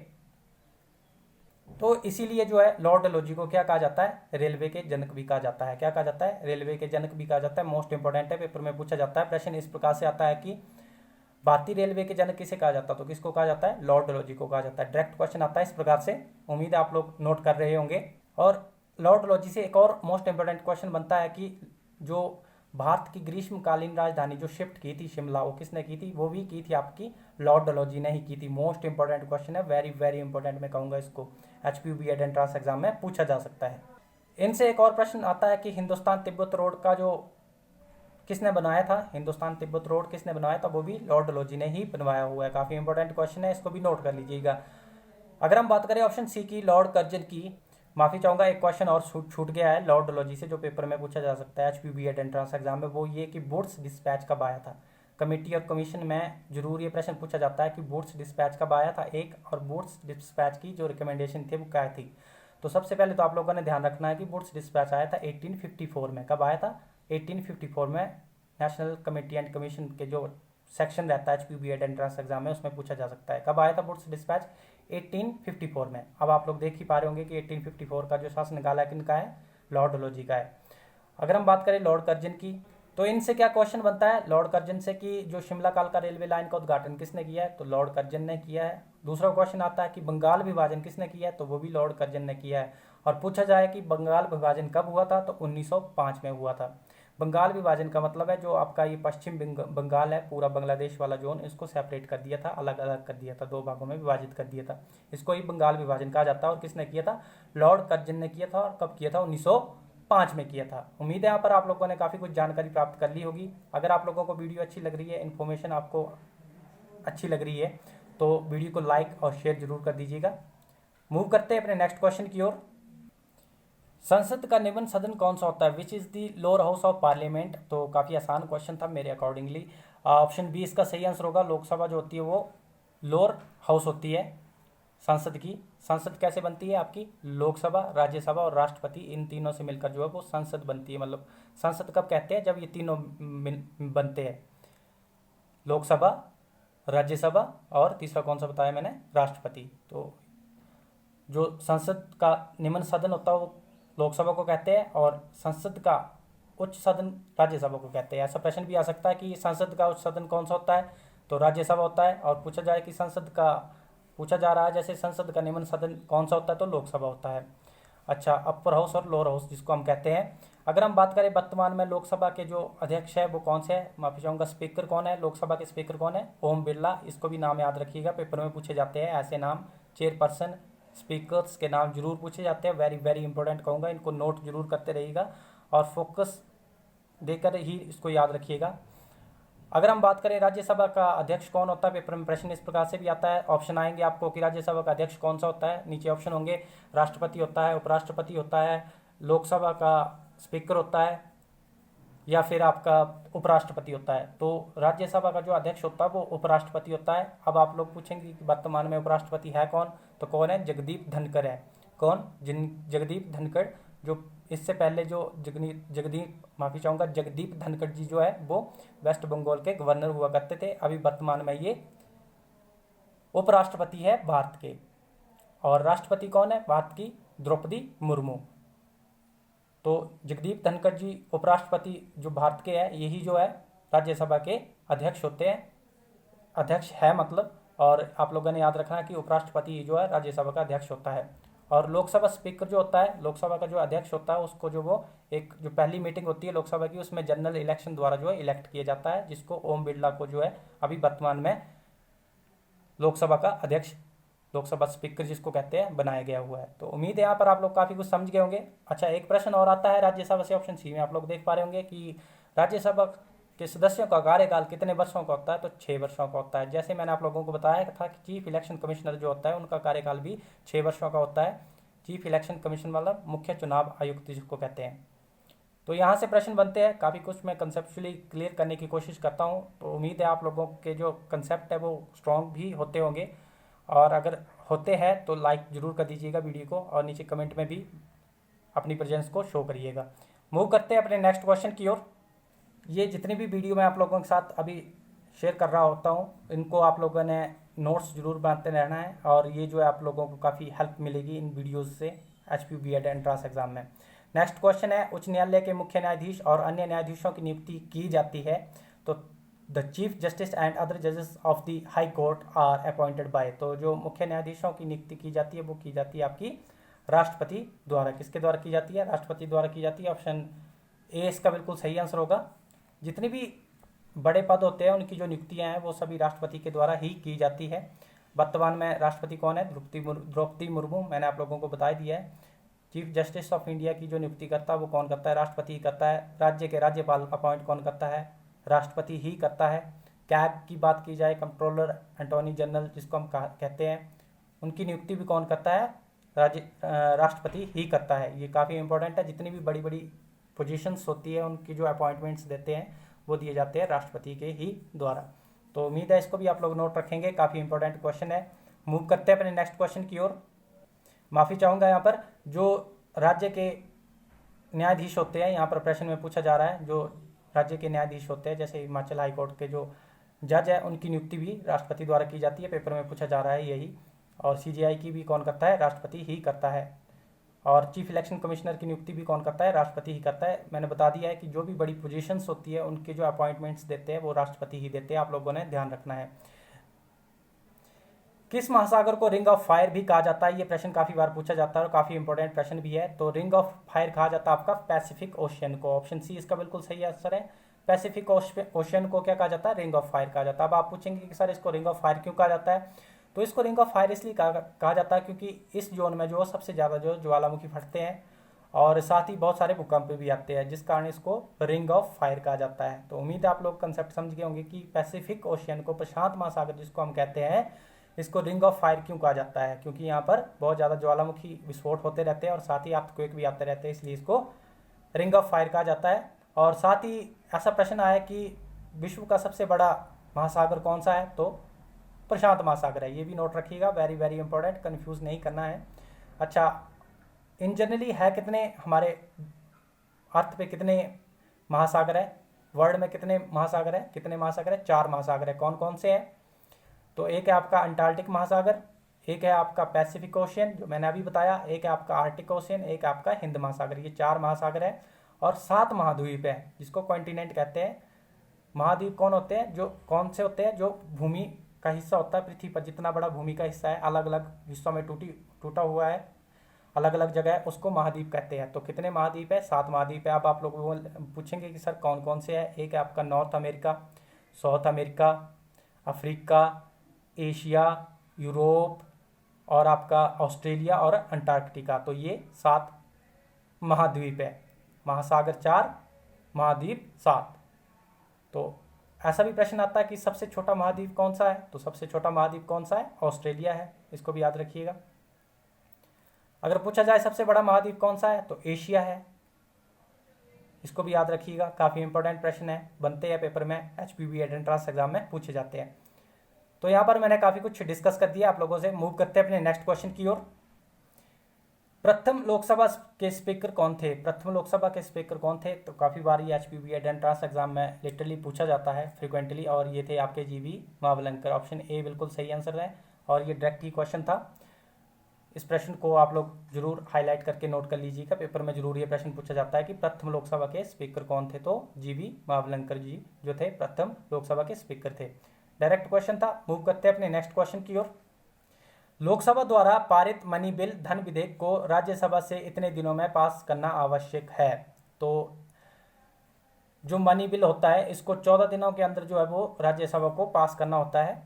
[SPEAKER 1] तो इसीलिए जो है लॉर्ड डलहौजी को क्या कहा जाता है, रेलवे के जनक भी कहा जाता है। क्या कहा जाता है, रेलवे के जनक भी कहा जाता है। मोस्ट इंपॉर्टेंट है, पेपर में पूछा जाता है। प्रश्न इस प्रकार से आता है कि भारतीय रेलवे के जनक किसे कहा जाता है, तो किसको कहा जाता है, लॉर्ड डलहौजी को कहा जाता है। डायरेक्ट क्वेश्चन आता है इस प्रकार से, उम्मीद है आप लोग नोट कर रहे होंगे। और लॉर्ड डलहौजी से एक और मोस्ट इंपॉर्टेंट क्वेश्चन बनता है कि जो भारत की ग्रीष्मकालीन राजधानी जो शिफ्ट की थी शिमला, वो किसने की थी, वो भी की थी आपकी लॉर्ड डलहौजी ने ही की थी। मोस्ट इंपॉर्टेंट क्वेश्चन है, वेरी वेरी इंपॉर्टेंट मैं कहूँगा इसको, एचपीयू बीएड एंट्रेंस एग्जाम में पूछा जा सकता है। इनसे एक और प्रश्न आता है कि हिंदुस्तान तिब्बत रोड का जो किसने बनाया था, हिंदुस्तान तिब्बत रोड किसने बनाया था, वो भी लॉर्ड डलहौजी ने ही बनवाया हुआ है। काफ़ी इंपॉर्टेंट क्वेश्चन है, इसको भी नोट कर लीजिएगा। अगर हम बात करें ऑप्शन सी की, लॉर्ड कर्जन की, माफ़ी चाहूँगा एक क्वेश्चन और छूट गया है लॉर्ड डलहौजी से जो पेपर में पूछा जा सकता है एचपीयू बीएड एंट्रेंस एग्जाम में, वो ये कि वुड्स डिस्पैच कब आया था। कमेटी और कमीशन में जरूर ये प्रश्न पूछा जाता है कि वुड्स डिस्पैच कब आया था एक, और वुड्स डिस्पैच की जो रिकमेंडेशन थी वो क्या थी। तो सबसे पहले तो आप लोगों ने ध्यान रखना है कि वुड्स डिस्पैच आया था 1854 में। कब आया था, 1854 में। नेशनल कमेटी एंड कमीशन के जो सेक्शन रहता है एचपीयू बीएड एंट्रेंस एग्जाम में, उसमें पूछा जा सकता है कब आया था वुड्स डिस्पैच, 1854 में। अब आप लोग देख ही पा रहे होंगे कि 1854 का जो शासनकाल है किनका है, लॉर्ड डलहौजी का है। अगर हम बात करें लॉर्ड कर्जन की, तो इनसे क्या क्वेश्चन बनता है लॉर्ड कर्जन से कि जो शिमला काल का रेलवे लाइन का उद्घाटन किसने किया है, तो लॉर्ड कर्जन ने किया है। दूसरा क्वेश्चन आता है कि बंगाल विभाजन किसने किया है, तो वो भी लॉर्ड कर्जन ने किया है। और पूछा जाए कि बंगाल विभाजन कब हुआ था, तो 1905 में हुआ था। बंगाल विभाजन का मतलब है जो आपका ये पश्चिम बंगाल है, पूरा बांग्लादेश वाला जोन, इसको सेपरेट कर दिया था, अलग अलग कर दिया था, दो भागों में विभाजित कर दिया था। इसको ही बंगाल विभाजन कहा जाता है। और किसने किया था, लॉर्ड कर्जन ने किया था। और कब किया था, 1905 में किया था। उम्मीद है यहाँ पर आप लोगों ने काफ़ी कुछ जानकारी प्राप्त कर ली होगी। अगर आप लोगों को वीडियो अच्छी लग रही है, इन्फॉर्मेशन आपको अच्छी लग रही है, तो वीडियो को लाइक और शेयर जरूर कर दीजिएगा। मूव करते हैं अपने नेक्स्ट क्वेश्चन की ओर। संसद का निम्न सदन कौन सा होता है, which is the lower house of parliament. तो काफ़ी आसान क्वेश्चन था मेरे अकॉर्डिंगली। ऑप्शन बी इसका सही आंसर होगा। लोकसभा जो होती है वो लोअर हाउस होती है संसद की। संसद कैसे बनती है आपकी, लोकसभा, राज्यसभा और राष्ट्रपति, इन तीनों से मिलकर जो है वो संसद बनती है। मतलब संसद कब कहते हैं, जब ये तीनों बनते हैं, लोकसभा, राज्यसभा और तीसरा कौन सा बताया मैंने, राष्ट्रपति। तो जो संसद का निम्न सदन होता है वो लोकसभा को कहते हैं, और संसद का उच्च सदन राज्यसभा को कहते हैं। ऐसा प्रश्न भी आ सकता है कि संसद का उच्च सदन कौन सा होता है, तो राज्यसभा होता है। और पूछा जाए कि संसद का, पूछा जा रहा है जैसे संसद का निम्न सदन कौन सा होता है, तो लोकसभा होता है। अच्छा, अपर हाउस और लोअर हाउस जिसको हम कहते हैं। अगर हम बात करें वर्तमान में लोकसभा के जो अध्यक्ष है वो कौन से है, माफी चाहूँगा, स्पीकर कौन है, लोकसभा के स्पीकर कौन है, ओम बिरला। इसको भी नाम याद रखिएगा, पेपर में पूछे जाते हैं ऐसे नाम, चेयरपर्सन, स्पीकर्स के नाम जरूर पूछे जाते हैं। वेरी वेरी इंपॉर्टेंट कहूँगा, इनको नोट जरूर करते रहिएगा और फोकस देकर ही इसको याद रखिएगा। अगर हम बात करें राज्यसभा का अध्यक्ष कौन होता है, पेपर में प्रश्न इस प्रकार से भी आता है। ऑप्शन आएंगे आपको कि राज्यसभा का अध्यक्ष कौन सा होता है, नीचे ऑप्शन होंगे, राष्ट्रपति होता है, उपराष्ट्रपति होता है, लोकसभा का स्पीकर होता है, या फिर आपका उपराष्ट्रपति होता है। तो राज्यसभा का जो अध्यक्ष होता है वो उपराष्ट्रपति होता है। अब आप लोग पूछेंगे कि वर्तमान में उपराष्ट्रपति है कौन, तो कौन है, जगदीप धनखड़ है। कौन, जगदीप धनखड़। जो इससे पहले जो जगदीप धनखड़ जी जो है वो वेस्ट बंगाल के गवर्नर हुआ करते थे। अभी वर्तमान में ये उपराष्ट्रपति है भारत के। और राष्ट्रपति कौन है भारत की, द्रौपदी मुर्मू। तो जगदीप धनखड़ जी उपराष्ट्रपति जो भारत के हैं, यही जो है राज्यसभा के अध्यक्ष होते हैं, अध्यक्ष है मतलब। और आप लोगों ने याद रखना कि उपराष्ट्रपति जो है राज्यसभा का अध्यक्ष होता है। और लोकसभा स्पीकर जो होता है, लोकसभा का जो अध्यक्ष होता है, उसको जो वो एक जो पहली मीटिंग होती है लोकसभा की, उसमें जनरल इलेक्शन द्वारा जो है इलेक्ट किया जाता है, जिसको ओम बिरला को जो है अभी वर्तमान में लोकसभा का अध्यक्ष, लोकसभा स्पीकर जिसको कहते हैं, बनाया गया हुआ है। तो उम्मीद है यहाँ पर आप लोग काफ़ी कुछ समझ गए होंगे। अच्छा, एक प्रश्न और आता है राज्यसभा से, ऑप्शन सी में आप लोग देख पा रहे होंगे कि राज्यसभा के सदस्यों का कार्यकाल कितने वर्षों का होता है, तो 6 वर्षों का होता है। जैसे मैंने आप लोगों को बताया था कि चीफ इलेक्शन कमिश्नर जो होता है उनका कार्यकाल भी 6 वर्षों का होता है। चीफ इलेक्शन कमीशन वाला मुख्य चुनाव आयुक्त जिसको कहते हैं। तो यहाँ से प्रश्न बनते हैं, काफ़ी कुछ मैं कंसेप्चुअली क्लियर करने की कोशिश करता हूँ। तो उम्मीद है आप लोगों के जो कंसेप्ट है वो स्ट्रॉन्ग भी होते होंगे, और अगर होते हैं तो लाइक ज़रूर कर दीजिएगा वीडियो को, और नीचे कमेंट में भी अपनी प्रेजेंस को शो करिएगा। मूव करते हैं अपने नेक्स्ट क्वेश्चन की ओर। ये जितनी भी वीडियो मैं आप लोगों के साथ अभी शेयर कर रहा होता हूँ, इनको आप लोगों ने नोट्स जरूर बनाते रहना है, और ये जो है आप लोगों को काफ़ी हेल्प मिलेगी इन वीडियोज़ से HPU BEd एंट्रेंस एग्जाम में। नेक्स्ट क्वेश्चन है, उच्च न्यायालय के मुख्य न्यायाधीश और अन्य न्यायाधीशों की नियुक्ति की जाती है, तो the chief justice and other जजेस of the high court are appointed by. तो जो मुख्य न्यायाधीशों की नियुक्ति की जाती है वो की जाती है आपकी राष्ट्रपति द्वारा। किसके द्वारा की जाती है? राष्ट्रपति द्वारा की जाती है। ऑप्शन ए इसका बिल्कुल सही आंसर होगा। जितनी भी बड़े पद होते हैं उनकी जो नियुक्तियां हैं वो सभी राष्ट्रपति के द्वारा ही की जाती है। वर्तमान में राष्ट्रपति कौन है? द्रौपदी मुर्मू। मैंने आप लोगों को बता दिया है। चीफ जस्टिस ऑफ इंडिया की जो नियुक्ति करता है वो कौन करता है? राष्ट्रपति ही करता है। राज्य के राज्यपाल अपॉइंट कौन करता है? राष्ट्रपति ही करता है। कैग की बात की जाए, कंट्रोलर अटॉर्नी जनरल जिसको हम कहते हैं, उनकी नियुक्ति भी कौन करता है? राष्ट्रपति ही करता है। ये काफ़ी इंपॉर्टेंट है। जितनी भी बड़ी बड़ी पोजीशंस होती है उनकी जो अपॉइंटमेंट्स देते हैं वो दिए जाते हैं राष्ट्रपति के ही द्वारा। तो उम्मीद है इसको भी आप लोग नोट रखेंगे, काफ़ी इंपॉर्टेंट क्वेश्चन है। मूव करते हैं अपने नेक्स्ट क्वेश्चन की ओर। माफ़ी चाहूँगा यहाँ पर, जो राज्य के न्यायाधीश होते हैं, यहाँ पर प्रश्न में पूछा जा रहा है, जो राज्य के न्यायाधीश होते हैं जैसे हिमाचल हाई कोर्ट के जो जज है उनकी नियुक्ति भी राष्ट्रपति द्वारा की जाती है। पेपर में पूछा जा रहा है यही। और CJI की भी कौन करता है? राष्ट्रपति ही करता है। और चीफ इलेक्शन कमिश्नर की नियुक्ति भी कौन करता है? राष्ट्रपति ही करता है। मैंने बता दिया है कि जो भी बड़ी पोजीशंस होती है उनके जो अपॉइंटमेंट्स देते हैं वो राष्ट्रपति ही देते हैं। आप लोगों ने ध्यान रखना है। किस महासागर को रिंग ऑफ फायर भी कहा जाता है? ये प्रश्न काफ़ी बार पूछा जाता है और काफ़ी इंपॉर्टेंट प्रश्न भी है। तो रिंग ऑफ फायर कहा जाता है आपका पैसिफिक ओशियन को। ऑप्शन सी इसका बिल्कुल सही आंसर है। पैसिफिक ओशियन को क्या कहा जाता है? रिंग ऑफ फायर कहा जाता है। अब आप पूछेंगे कि सर इसको रिंग ऑफ फायर क्यों कहा जाता है? तो इसको रिंग ऑफ फायर इसलिए कहा जाता है क्योंकि इस जोन में जो सबसे ज़्यादा जो ज्वालामुखी फटते हैं और साथ ही बहुत सारे भूकंप भी आते हैं, जिस कारण इसको रिंग ऑफ फायर कहा जाता है। तो उम्मीद है आप लोग कंसेप्ट समझ गए होंगे कि पैसिफिक ओशियन को, प्रशांत महासागर जिसको हम कहते हैं, इसको रिंग ऑफ फायर क्यों कहा जाता है? क्योंकि यहाँ पर बहुत ज़्यादा ज्वालामुखी विस्फोट होते रहते हैं और साथ ही अर्थक्वेक भी आते रहते हैं, इसलिए इसको रिंग ऑफ फायर कहा जाता है। और साथ ही ऐसा प्रश्न आया कि विश्व का सबसे बड़ा महासागर कौन सा है? तो प्रशांत महासागर है। ये भी नोट रखिएगा, वेरी वेरी इंपॉर्टेंट, कंफ्यूज नहीं करना है। अच्छा, इन जनरली है कितने हमारे अर्थ पे कितने महासागर है? वर्ल्ड में कितने महासागर है? कितने महासागर है? 4 महासागर है। कौन कौन से हैं? तो एक है आपका अंटार्कटिक महासागर, एक है आपका पैसिफिक ओशियन जो मैंने अभी बताया, एक है आपका आर्टिक ओशियन, एक आपका हिंद महासागर। ये 4 महासागर है और 7 महाद्वीप है जिसको कॉन्टिनेंट कहते हैं। महाद्वीप कौन होते हैं? जो कौन से होते हैं? जो भूमि का हिस्सा होता है पृथ्वी पर, जितना बड़ा भूमि का हिस्सा है, अलग अलग हिस्सों में टूटा हुआ है, अलग अलग जगह है, उसको महाद्वीप कहते हैं। तो कितने महाद्वीप है? 7 महाद्वीप है। अब आप लोग पूछेंगे कि सर कौन कौन से है? एक है आपका north America, south America, Africa, Asia, Europe और आपका ऑस्ट्रेलिया और अंटार्कटिका। तो ये 7 महाद्वीप है। महासागर 4, महाद्वीप 7। तो ऐसा भी प्रश्न आता है कि सबसे छोटा महाद्वीप कौन सा है? तो सबसे छोटा महाद्वीप कौन सा है? ऑस्ट्रेलिया है। इसको भी याद रखिएगा। अगर पूछा जाए सबसे बड़ा महाद्वीप कौन सा है? तो एशिया है। इसको भी याद रखिएगा, काफ़ी इंपॉर्टेंट प्रश्न है, बनते हैं पेपर में, HPU BEd एंट्रेंस एग्जाम में पूछे जाते हैं। तो यहाँ पर मैंने काफ़ी कुछ डिस्कस कर दिया आप लोगों से। मूव करते हैं अपने नेक्स्ट क्वेश्चन की ओर। प्रथम लोकसभा के स्पीकर कौन थे? प्रथम लोकसभा के स्पीकर कौन थे? तो काफ़ी बार ये HPU BEd एंट्रेंस एग्जाम में लिटरली पूछा जाता है फ्रिक्वेंटली, और ये थे आपके GV महावलंकर। ऑप्शन ए बिल्कुल सही आंसर है और ये डायरेक्ट ही क्वेश्चन था। इस प्रश्न को आप लोग जरूर हाईलाइट करके नोट कर लीजिएगा, पेपर में जरूर ये प्रश्न पूछा जाता है कि प्रथम लोकसभा के स्पीकर कौन थे? तो GV महावलंकर जी जो थे प्रथम लोकसभा के स्पीकर थे। डायरेक्ट क्वेश्चन था। मूव करते हैं अपने नेक्स्ट क्वेश्चन की ओर। लोकसभा द्वारा पारित मनी बिल धन विधेयक को राज्यसभा से इतने दिनों में पास करना आवश्यक है। तो जो मनी बिल होता है इसको 14 दिनों के अंदर जो है वो राज्यसभा को पास करना होता है।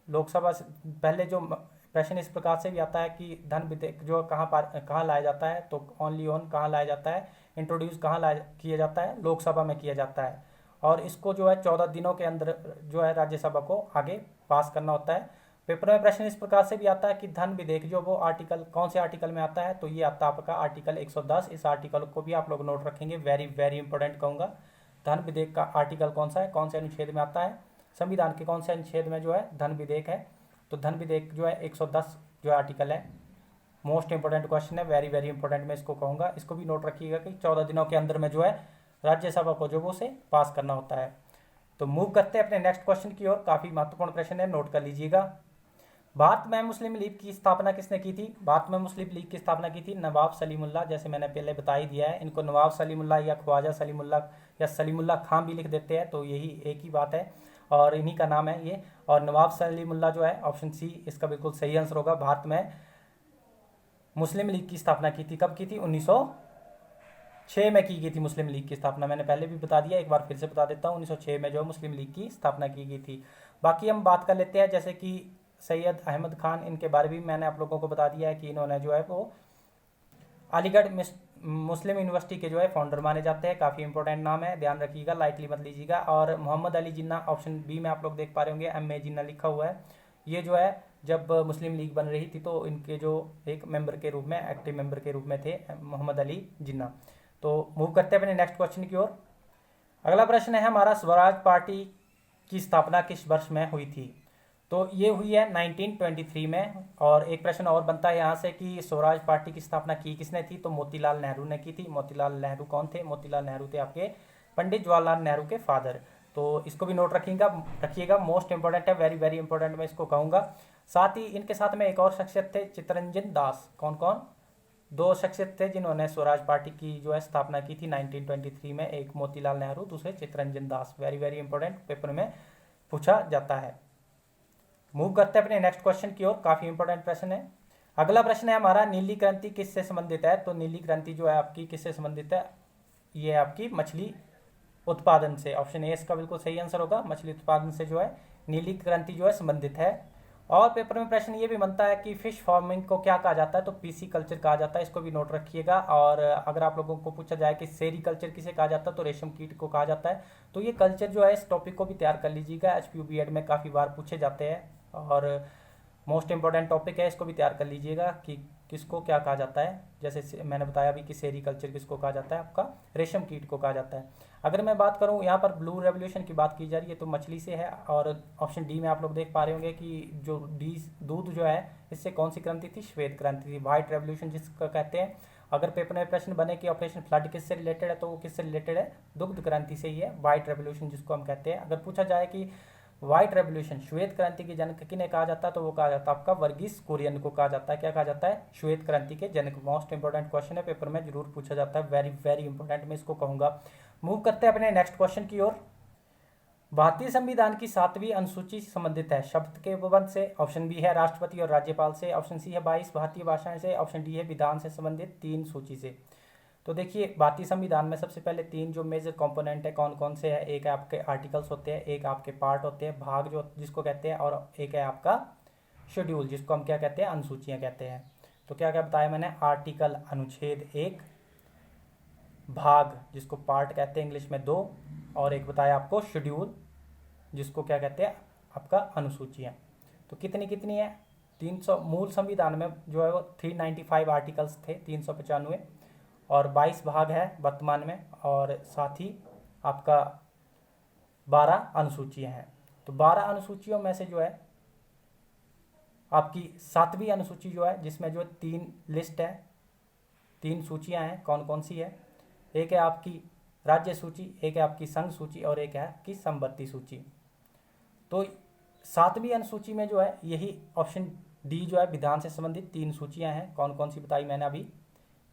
[SPEAKER 1] लोकसभा से पहले जो प्रश्न इस प्रकार से भी आता है कि धन विधेयक जो कहाँ लाया जाता है? तो ओनली ऑन कहाँ लाया जाता है? इंट्रोड्यूस कहाँ किया जाता है? लोकसभा में किया जाता है। और इसको जो है 14 दिनों के अंदर जो है राज्यसभा को आगे पास करना होता है। पेपर में प्रश्न इस प्रकार से भी आता है कि धन विधेयक जो वो आर्टिकल कौन से आर्टिकल में आता है, तो ये आता है आपका आर्टिकल 110। इस आर्टिकल को भी आप लोग नोट रखेंगे, वेरी वेरी इंपॉर्टेंट कहूँगा। धन विधेयक का आर्टिकल कौन सा है, कौन से अनुच्छेद में आता है, संविधान के कौन से अनुच्छेद में जो है धन विधेयक है, तो धन विधेयक जो है 110 जो है आर्टिकल है। मोस्ट इंपॉर्टेंट क्वेश्चन है, वेरी वेरी इंपॉर्टेंट मैं इसको कहूँगा। इसको भी नोट रखिएगा कि 14 दिनों के अंदर में जो है राज्यसभा को जो वो उसे पास करना होता है। तो मूव करते हैं अपने नेक्स्ट क्वेश्चन की ओर। काफ़ी महत्वपूर्ण प्रश्न है, नोट कर लीजिएगा। भारत में मुस्लिम लीग की स्थापना किसने की थी? भारत में मुस्लिम लीग की स्थापना की थी नवाब सलीमुल्लाह। जैसे मैंने पहले बता ही दिया है, इनको नवाब सलीमुल्लाह या ख्वाजा सलीमुल्लाह या सलीमुल्लाह खां भी लिख देते हैं, तो यही एक ही बात है और इन्हीं का नाम है ये। और नवाब सलीमुल्लाह जो है ऑप्शन सी इसका बिल्कुल सही आंसर होगा। भारत में मुस्लिम लीग की स्थापना की थी, कब की थी? 1906 में की गई थी मुस्लिम लीग की स्थापना। मैंने पहले भी बता दिया, एक बार फिर से बता देता हूँ, 1906 में जो मुस्लिम लीग की स्थापना की गई थी। बाकी हम बात कर लेते हैं, जैसे कि सैयद अहमद खान, इनके बारे में मैंने आप लोगों को बता दिया है कि इन्होंने जो है वो अलीगढ़ मुस्लिम यूनिवर्सिटी के जो है फाउंडर माने जाते हैं। काफ़ी इंपॉर्टेंट नाम है, ध्यान रखिएगा, लाइटली मत लीजिएगा। और मोहम्मद अली जिन्ना, ऑप्शन बी में आप लोग देख पा रहे होंगे, एम ए जिन्ना लिखा हुआ है। ये जो है जब मुस्लिम लीग बन रही थी तो इनके जो एक मेंबर के रूप में, एक्टिव मेंबर के रूप में थे मोहम्मद अली जिन्ना। तो मूव करते हैं अपने नेक्स्ट क्वेश्चन की ओर। अगला प्रश्न है हमारा, स्वराज पार्टी की स्थापना किस वर्ष में हुई थी? तो ये हुई है 1923 में। और एक प्रश्न और बनता है यहाँ से कि स्वराज पार्टी की स्थापना की किसने थी? तो मोतीलाल नेहरू ने की थी। मोतीलाल नेहरू कौन थे? मोतीलाल नेहरू थे आपके पंडित जवाहरलाल नेहरू के फादर। तो इसको भी नोट रखिएगा, मोस्ट इंपॉर्टेंट है, वेरी वेरी इंपॉर्टेंट मैं इसको कहूँगा। साथ ही इनके साथ में एक और शख्सियत थे, चित्तरंजन दास। कौन कौन? दो शख्सियत थे जिन्होंने स्वराज पार्टी की जो है स्थापना की थी 1923 में, एक मोतीलाल नेहरू, दूसरे Chittaranjan Das. Very very important, paper में पूछा जाता है। मूव करते हैं अपने नेक्स्ट क्वेश्चन की ओर, काफी इंपॉर्टेंट प्रश्न है। अगला प्रश्न है हमारा, नीली क्रांति किससे संबंधित है? तो नीली क्रांति जो है आपकी किससे संबंधित है? ये आपकी मछली उत्पादन से। ऑप्शन ए इसका बिल्कुल सही आंसर होगा, मछली उत्पादन से जो है नीली क्रांति जो है संबंधित है। और पेपर में प्रश्न ये भी बनता है कि फिश फार्मिंग को क्या कहा जाता है? तो पीसी कल्चर कहा जाता है, इसको भी नोट रखिएगा। और अगर आप लोगों को पूछा जाए कि सेरी कल्चर किसे कहा जाता है, तो रेशम कीट को कहा जाता है। तो ये कल्चर जो है, इस टॉपिक को भी तैयार कर लीजिएगा, एचपीयू बीएड में काफ़ी बार पूछे जाते हैं और मोस्ट इंपॉर्टेंट टॉपिक है, इसको भी तैयार कर लीजिएगा कि किसको क्या कहा जाता है। जैसे मैंने बताया अभी कि सेरी कल्चर किसको कहा जाता है, आपका रेशम कीट को कहा जाता है। अगर मैं बात करूं, यहाँ पर ब्लू रेवोल्यूशन की बात की जा रही है तो मछली से है। और ऑप्शन डी में आप लोग देख पा रहे होंगे कि जो दूध जो है, इससे कौन सी क्रांति थी? श्वेत क्रांति थी, व्हाइट रेवोल्यूशन जिसको कहते हैं। अगर पेपर में प्रश्न बने कि ऑपरेशन फ्लड किससे रिलेटेड है, तो वो किससे रिलेटेड है? दुग्ध क्रांति से ही है, व्हाइट रेवोल्यूशन जिसको हम कहते हैं। अगर पूछा जाए कि व्हाइट रेवोल्यूशन, श्वेत क्रांति के जनक किन्हें कहा जाता है, तो वो कहा जाता है आपका वर्गीस कुरियन को कहा जाता है। क्या कहा जाता है? श्वेत क्रांति के जनक। मोस्ट इंपॉर्टेंट क्वेश्चन है, पेपर में जरूर पूछा जाता है, वेरी वेरी इंपॉर्टेंट मैं इसको कहूंगा। मूव करते हैं अपने नेक्स्ट क्वेश्चन की ओर। भारतीय संविधान की 7वीं अनुसूची संबंधित है शब्द के उपबंध से। ऑप्शन बी है राष्ट्रपति और राज्यपाल से, ऑप्शन सी है 22 भारतीय भाषाएं से, ऑप्शन डी है विधान से संबंधित 3 सूची से। तो देखिए, भारतीय संविधान में सबसे पहले 3 जो मेजर कंपोनेंट है कौन कौन से हैं? एक आपके आर्टिकल्स होते हैं, एक आपके पार्ट होते हैं, भाग जो जिसको कहते हैं, और एक है आपका शेड्यूल जिसको हम क्या कहते हैं? अनुसूचियां कहते हैं। तो क्या क्या बताया मैंने? आर्टिकल अनुच्छेद 1, भाग जिसको पार्ट कहते हैं इंग्लिश में 2, और एक बताया आपको शेड्यूल जिसको क्या कहते हैं? आपका अनुसूचियाँ। तो कितनी कितनी है? 300। मूल संविधान में जो है वो 395 आर्टिकल्स थे, 395, और 22 भाग है वर्तमान में, और साथ ही आपका 12 अनुसूचियाँ हैं। तो 12 अनुसूचियों में से जो है आपकी 7वीं अनुसूची जो है, जिसमें जो 3 लिस्ट है, 3 सूचियाँ हैं, कौन कौन सी है? एक है आपकी राज्य सूची, एक है आपकी संघ सूची, और एक है आपकी संबत्ति सूची। तो 7वीं अनुसूची में जो है यही ऑप्शन डी जो है विधान से संबंधित 3 सूचियां हैं। कौन कौन सी बताई मैंने अभी?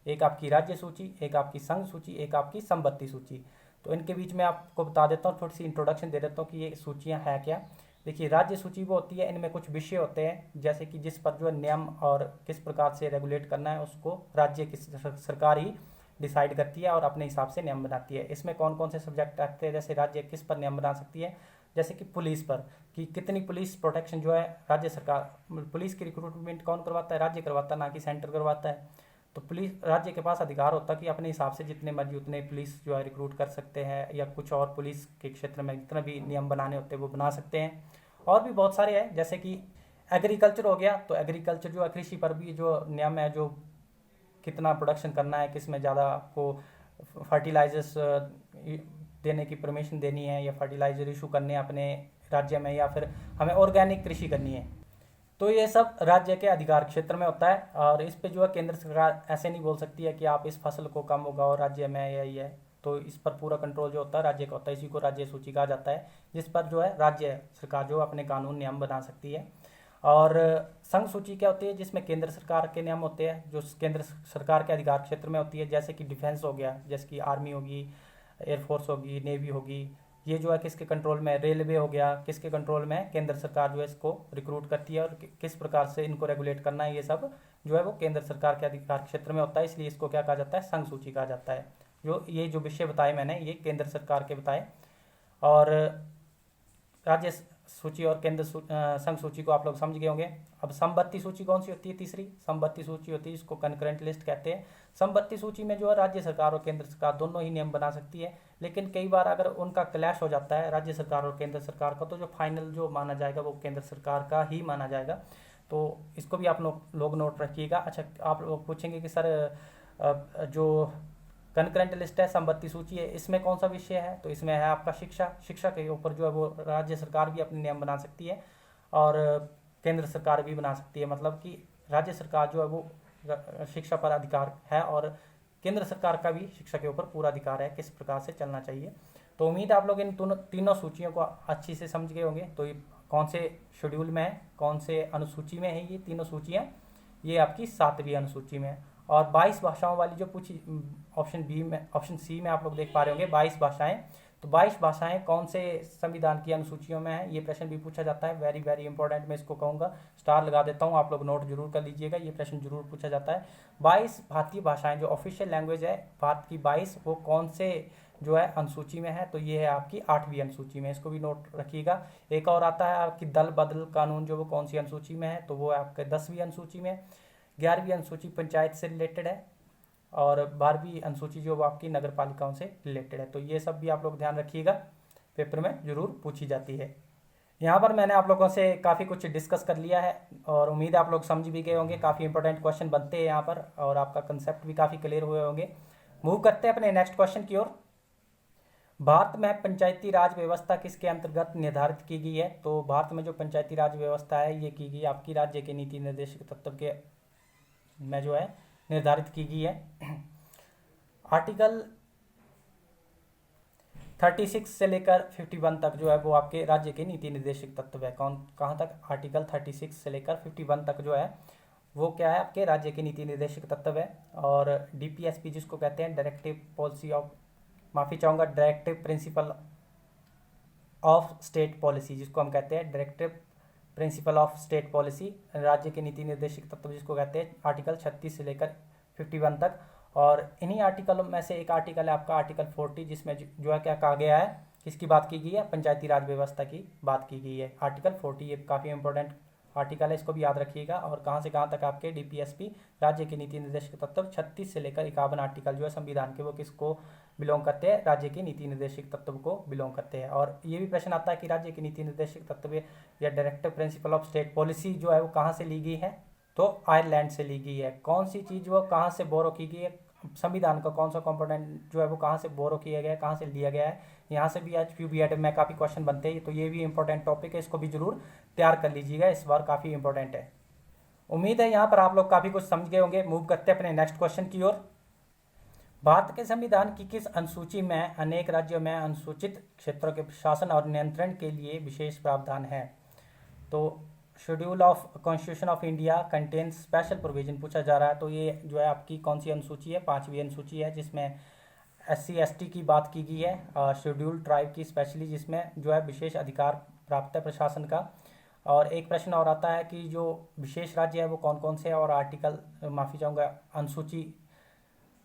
[SPEAKER 1] एक आपकी राज्य सूची, एक आपकी संघ सूची, एक आपकी संबत्ति सूची। तो इनके बीच में आपको बता देता हूँ, थोड़ी सी इंट्रोडक्शन दे देता हूँ कि ये सूचियाँ हैं क्या। देखिए, राज्य सूची वो होती है, इनमें कुछ विषय होते हैं, जैसे कि जिस पर जो नियम और किस प्रकार से रेगुलेट करना है उसको राज्य की सरकार ही डिसाइड करती है और अपने हिसाब से नियम बनाती है। इसमें कौन कौन से सब्जेक्ट आते हैं? जैसे राज्य किस पर नियम बना सकती है, जैसे कि पुलिस पर, कि कितनी पुलिस प्रोटेक्शन जो है राज्य सरकार, पुलिस की रिक्रूटमेंट कौन करवाता है? राज्य करवाता है, ना कि सेंटर करवाता है। तो पुलिस, राज्य के पास अधिकार होता है कि अपने हिसाब से जितने मर्जी उतने पुलिस जो है रिक्रूट कर सकते हैं, या कुछ और पुलिस के क्षेत्र में जितने भी नियम बनाने होते हैं वो बना सकते हैं। और भी बहुत सारे हैं, जैसे कि एग्रीकल्चर हो गया, तो एग्रीकल्चर जो है कृषि पर भी जो नियम है, जो कितना प्रोडक्शन करना है, किस में ज़्यादा आपको फर्टिलाइजर्स देने की परमिशन देनी है, या फर्टिलाइजर इशू करने हैं अपने राज्य में, या फिर हमें ऑर्गेनिक कृषि करनी है, तो ये सब राज्य के अधिकार क्षेत्र में होता है। और इस पे जो है केंद्र सरकार ऐसे नहीं बोल सकती है कि आप इस फसल को कम उगाओ राज्य में, यही है। तो इस पर पूरा कंट्रोल जो होता है राज्य का होता है, इसी को राज्य सूची कहा जाता है, जिस पर जो है राज्य सरकार जो अपने कानून नियम बना सकती है। और संघ सूची क्या होती है, जिसमें केंद्र सरकार के नियम होते हैं, जो केंद्र सरकार के अधिकार क्षेत्र में होती है, जैसे कि डिफेंस हो गया, जैसे कि आर्मी होगी, एयरफोर्स होगी, नेवी होगी, ये जो है किसके कंट्रोल में, रेलवे हो गया, किसके कंट्रोल में, केंद्र सरकार जो है इसको रिक्रूट करती है, और किस प्रकार से इनको रेगुलेट करना है, ये सब जो है वो केंद्र सरकार के अधिकार क्षेत्र में होता है, इसलिए इसको क्या कहा जाता है, संघ सूची कहा जाता है। जो ये जो विषय बताए मैंने, ये केंद्र सरकार के बताए। और राज्य सूची और संघ सूची को आप लोग समझ गए होंगे। अब समवर्ती सूची कौन सी होती है, तीसरी समवर्ती सूची होती है, इसको कंकरेंट लिस्ट कहते हैं। समवर्ती सूची में जो है राज्य सरकार और केंद्र सरकार दोनों ही नियम बना सकती है, लेकिन कई बार अगर उनका क्लैश हो जाता है राज्य सरकार और केंद्र सरकार का, तो जो फाइनल जो माना जाएगा वो केंद्र सरकार का ही माना जाएगा। तो इसको भी आप लोग नोट रखिएगा। अच्छा, आप लोग पूछेंगे कि सर जो कंकरेंट लिस्ट है, समवर्ती सूची है, इसमें कौन सा विषय है, तो इसमें है आपका शिक्षा के ऊपर जो है वो राज्य सरकार भी अपने नियम बना सकती है, और केंद्र सरकार भी बना सकती है। मतलब कि राज्य सरकार जो है वो शिक्षा पर अधिकार है, और केंद्र सरकार का भी शिक्षा के ऊपर पूरा अधिकार है, किस प्रकार से चलना चाहिए। तो उम्मीद है आप लोग इन तीनों सूचियों को अच्छी से समझ गए होंगे। तो ये कौन से शेड्यूल में है, कौन से अनुसूची में है, ये तीनों सूचियाँ, ये आपकी 7वीं अनुसूची में है। और 22 भाषाओं वाली जो पूछी ऑप्शन सी में आप लोग देख पा रहे होंगे 22 भाषाएं। तो 22 भाषाएं कौन से संविधान की अनुसूचियों में है, ये प्रश्न भी पूछा जाता है। वेरी वेरी इंपॉर्टेंट, मैं इसको कहूँगा, स्टार लगा देता हूँ, आप लोग नोट जरूर कर लीजिएगा, ये प्रश्न जरूर पूछा जाता है। 22 भारतीय भाषाएं जो ऑफिशियल लैंग्वेज है भारत की 22, वो कौन से जो है अनुसूची में है, तो ये है आपकी 8वीं अनुसूची में, इसको भी नोट रखिएगा। एक और आता है आपकी दल बदल कानून, जो वो कौन सी अनुसूची में है, तो वो है आपके 10वीं अनुसूची में। 11वीं अनुसूची पंचायत से रिलेटेड है, और 12वीं अनुसूची जो वो आपकी नगर पालिकाओं से रिलेटेड है। तो ये सब भी आप लोग ध्यान रखिएगा, पेपर में जरूर पूछी जाती है। यहाँ पर मैंने आप लोगों से काफ़ी कुछ डिस्कस कर लिया है, और उम्मीद है आप लोग समझ भी गए होंगे। काफ़ी इंपॉर्टेंट क्वेश्चन बनते हैं यहाँ पर, और आपका कंसेप्ट भी काफ़ी क्लियर हुए होंगे। मूव करते हैं अपने नेक्स्ट क्वेश्चन की ओर। भारत में पंचायती राज व्यवस्था किसके अंतर्गत निर्धारित की गई है, तो भारत में जो पंचायती राज व्यवस्था है ये की गई आपकी राज्य के नीति निर्देशक तत्व के में जो है निर्धारित की गई है। आर्टिकल 36 से लेकर 51 तक जो है वो आपके राज्य के नीति निर्देशक तत्व है। कहाँ तक, आर्टिकल 36 से लेकर 51 तक जो है वो क्या है, आपके राज्य के नीति निर्देशक तत्व है। और डीपीएसपी जिसको कहते हैं, डायरेक्टिव पॉलिसी ऑफ, माफ़ी चाहूँगा, directive principle of state policy जिसको हम कहते हैं, directive principle of state policy, राज्य के नीति निर्देशक तत्व जिसको कहते हैं, आर्टिकल 36 से लेकर 51 तक। और इन्हीं आर्टिकलों में से एक आर्टिकल है आपका आर्टिकल 40, जिसमें जो है क्या कहा गया है, किसकी बात की गई है, पंचायती राज व्यवस्था की बात की गई है। आर्टिकल 40 ये काफ़ी इंपॉर्टेंट आर्टिकल है, इसको भी याद रखिएगा। और कहाँ से कहाँ तक आपके डीपीएसपी राज्य के नीति निर्देशक तत्व 36 से लेकर 51 आर्टिकल जो है संविधान के, वो किसको बिलोंग करते हैं, राज्य के नीति निर्देशक तत्व को बिलोंग करते हैं। और ये भी प्रश्न आता है कि राज्य के नीति निर्देशक तत्व या directive principle of state policy जो है वो कहाँ से ली गई है, तो आयरलैंड से ली गई है। कौन सी चीज़ वो कहाँ से बोरो की गई है, संविधान का कौन सा कंपोनेंट जो है वो कहाँ से बोरो किया गया है, कहाँ से लिया गया है। यहाँ से भी आज बीएड में काफ़ी क्वेश्चन बनते हैं, तो ये भी इंपॉर्टेंट टॉपिक है, इसको भी जरूर तैयार कर लीजिएगा, इस बार काफ़ी इंपॉर्टेंट है। उम्मीद है यहाँ पर आप लोग काफ़ी कुछ समझ गए होंगे। मूव करते हैं अपने नेक्स्ट क्वेश्चन की ओर। भारत के संविधान की किस अनुसूची में अनेक राज्यों में अनुसूचित क्षेत्रों के प्रशासन और नियंत्रण के लिए विशेष प्रावधान है, तो schedule of constitution of India contains special provision पूछा जा रहा है। तो ये जो है आपकी कौन सी अनुसूची है, 5वीं अनुसूची है, जिसमें SC/ST की बात की गई है, शेड्यूल ट्राइब की स्पेशली, जिसमें जो है विशेष अधिकार प्राप्त है प्रशासन का। और एक प्रश्न और आता है कि जो विशेष राज्य है वो कौन कौन से है, और आर्टिकल, माफ़ी चाहूँगा, अनुसूची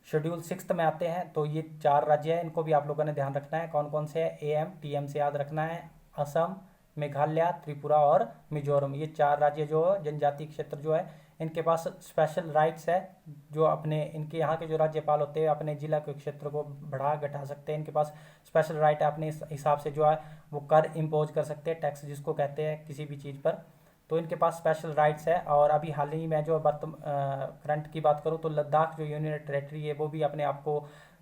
[SPEAKER 1] शेड्यूल 6 में आते हैं। तो ये 4 राज्य हैं, इनको भी आप लोगों ने ध्यान रखना है, कौन कौन से है, AM TM से याद रखना है, असम, मेघालय, त्रिपुरा और मिजोरम। ये 4 राज्य जो जनजातीय क्षेत्र जो है इनके पास स्पेशल राइट्स है, जो अपने इनके यहाँ के जो राज्यपाल होते हैं अपने जिला के क्षेत्र को बढ़ा घटा सकते हैं, इनके पास स्पेशल राइट है, अपने हिसाब से जो है वो कर इम्पोज कर सकते हैं, टैक्स जिसको कहते हैं किसी भी चीज़ पर। तो इनके पास स्पेशल राइट्स है। और अभी हाल ही में जो करंट की बात करूँ तो लद्दाख जो यूनियन टेरेटरी है वो भी अपने आप को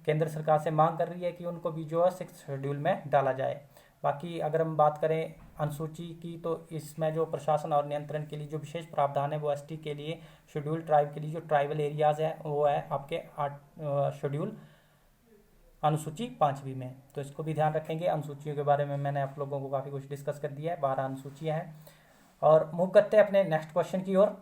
[SPEAKER 1] केंद्र सरकार से मांग कर रही है कि उनको भी जो है 6th शेड्यूल में डाला जाए। बाकी अगर हम बात करें अनुसूची की तो इसमें जो प्रशासन और नियंत्रण के लिए जो विशेष प्रावधान है वो एसटी के लिए, शेड्यूल ट्राइब के लिए जो ट्राइबल एरियाज है वो है आपके 8 शेड्यूल अनुसूची 5वीं में। तो इसको भी ध्यान रखेंगे। अनुसूचियों के बारे में मैंने आप लोगों को काफ़ी कुछ डिस्कस कर दिया है, 12 अनुसूचियाँ हैं। और मूव करते हैं अपने नेक्स्ट क्वेश्चन की ओर।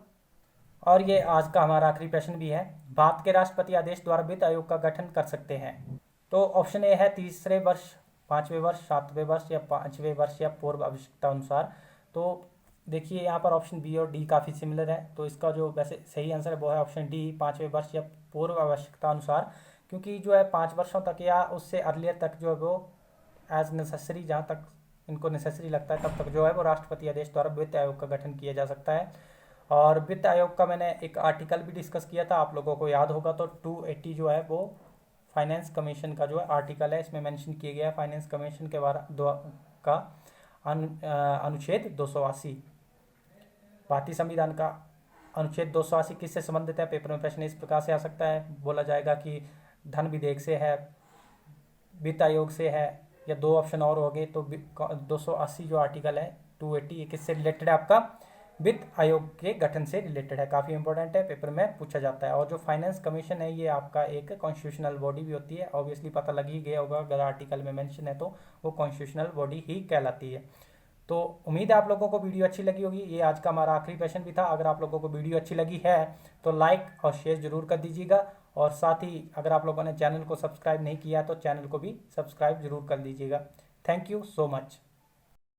[SPEAKER 1] और ये आज का हमारा आखिरी प्रश्न भी है। भारत के राष्ट्रपति आदेश द्वारा वित्त आयोग का गठन कर सकते हैं। तो ऑप्शन ए है तीसरे वर्ष, 5वें वर्ष, 7वें वर्ष या 5वें वर्ष या पूर्व आवश्यकता अनुसार। तो देखिए यहाँ पर ऑप्शन बी और डी काफ़ी सिमिलर है, तो इसका जो वैसे सही आंसर है वो है ऑप्शन डी, 5वें वर्ष या पूर्व आवश्यकता अनुसार। क्योंकि जो है 5 वर्षों तक या उससे अर्लियर तक जो है वो एज नेसेसरी, जहाँ तक इनको नेसेसरी लगता है तब तक जो है वो राष्ट्रपति आदेश द्वारा वित्त आयोग का गठन किया जा सकता है। और वित्त आयोग का मैंने एक आर्टिकल भी डिस्कस किया था, आप लोगों को याद होगा। तो 280 जो है वो फाइनेंस कमीशन का जो है आर्टिकल है, इसमें मेंशन किया गया है फाइनेंस कमीशन के का अनुच्छेद 280। भारतीय संविधान का अनुच्छेद 280 किससे संबंधित है? पेपर में प्रश्न इस प्रकार से आ सकता है, बोला जाएगा कि धन विधेयक से है, वित्त आयोग से है, या 2 ऑप्शन और हो गए। तो 280 जो आर्टिकल है 280 ये किससे रिलेटेड है? आपका वित्त आयोग के गठन से रिलेटेड है। काफ़ी इंपॉर्टेंट है, पेपर में पूछा जाता है। और जो फाइनेंस कमीशन है ये आपका एक कॉन्स्टिट्यूशनल बॉडी भी होती है, ऑब्वियसली पता लग ही गया होगा, अगर आर्टिकल में मेंशन है तो वो कॉन्स्टिट्यूशनल बॉडी ही कहलाती है। तो उम्मीद है आप लोगों को वीडियो अच्छी लगी होगी। ये आज का हमारा आखिरी क्वेश्चन भी था। अगर आप लोगों को वीडियो अच्छी लगी है तो लाइक और शेयर जरूर कर दीजिएगा, और साथ ही अगर आप लोगों ने चैनल को सब्सक्राइब नहीं किया तो चैनल को भी सब्सक्राइब जरूर कर लीजिएगा। Thank you so much.